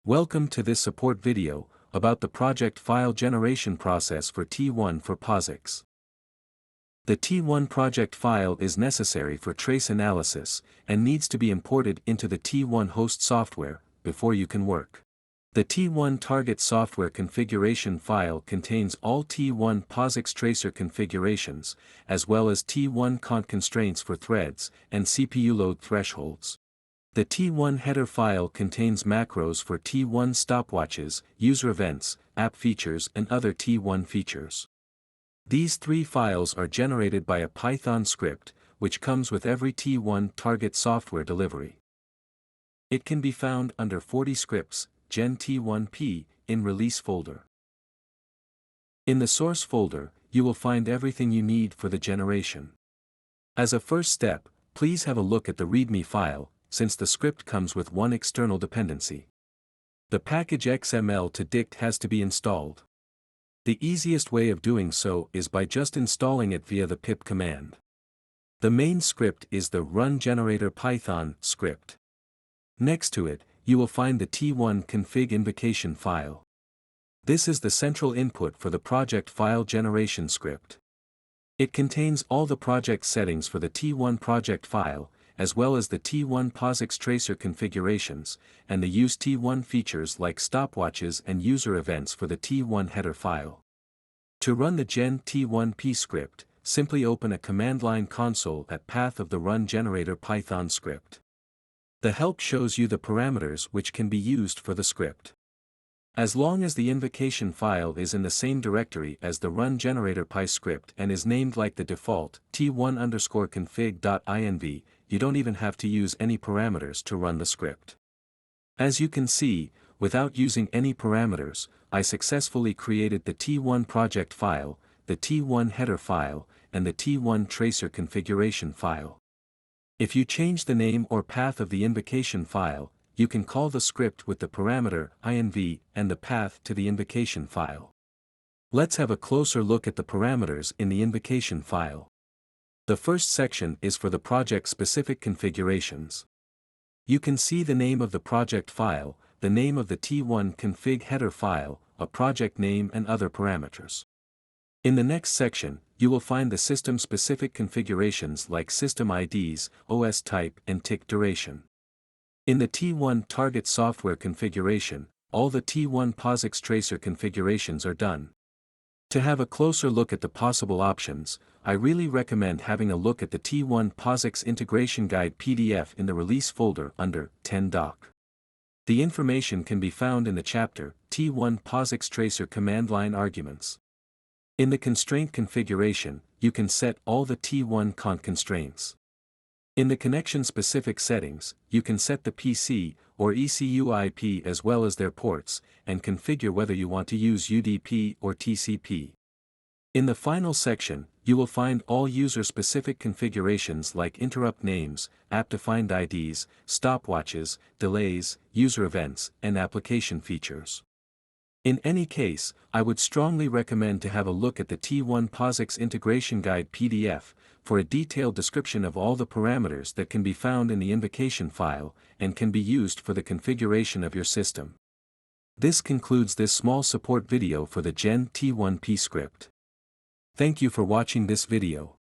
Welcome to this support video about the project file generation process for T1 for POSIX. The T1 project file is necessary for trace analysis and needs to be imported into the T1 host software before you can work. The T1 target software configuration file contains all T1 POSIX tracer configurations, as well as T1 cont constraints for threads and CPU load thresholds. The T1 header file contains macros for T1 stopwatches, user events, app features and other T1 features. These three files are generated by a Python script, which comes with every T1 target software delivery. It can be found under 40 scripts, Gen T1P, in release folder. In the source folder, you will find everything you need for the generation. As a first step, please have a look at the README file, since the script comes with one external dependency. The package XML to dict has to be installed. The easiest way of doing so is by just installing it via the pip command. The main script is the run generator Python script. Next to it, you will find the T1 config invocation file. This is the central input for the project file generation script. It contains all the project settings for the T1 project file, as well as the T1 POSIX tracer configurations, and the use T1 features like stopwatches and user events for the T1 header file. To run the Gen T1P script, simply open a command line console at path of the run generator Python script. The help shows you the parameters which can be used for the script. As long as the invocation file is in the same directory as the run generator py script and is named like the default t1_config.inv, you don't even have to use any parameters to run the script. As you can see, without using any parameters, I successfully created the T1 project file, the T1 header file, and the T1 tracer configuration file. If you change the name or path of the invocation file, you can call the script with the parameter inv and the path to the invocation file. Let's have a closer look at the parameters in the invocation file. The first section is for the project-specific configurations. You can see the name of the project file, the name of the T1 config header file, a project name and other parameters. In the next section, you will find the system-specific configurations like system IDs, OS type and tick duration. In the T1 target software configuration, all the T1 POSIX tracer configurations are done. To have a closer look at the possible options, I really recommend having a look at the T1 POSIX Integration Guide PDF in the release folder under 10 doc. The information can be found in the chapter T1 POSIX Tracer Command Line Arguments. In the constraint configuration, you can set all the T1 cont constraints. In the connection-specific settings, you can set the PC or ECU IP as well as their ports, and configure whether you want to use UDP or TCP. In the final section, you will find all user-specific configurations like interrupt names, app-defined IDs, stopwatches, delays, user events, and application features. In any case, I would strongly recommend to have a look at the T1 POSIX Integration Guide PDF, for a detailed description of all the parameters that can be found in the invocation file, and can be used for the configuration of your system. This concludes this small support video for the Gen T1P script. Thank you for watching this video.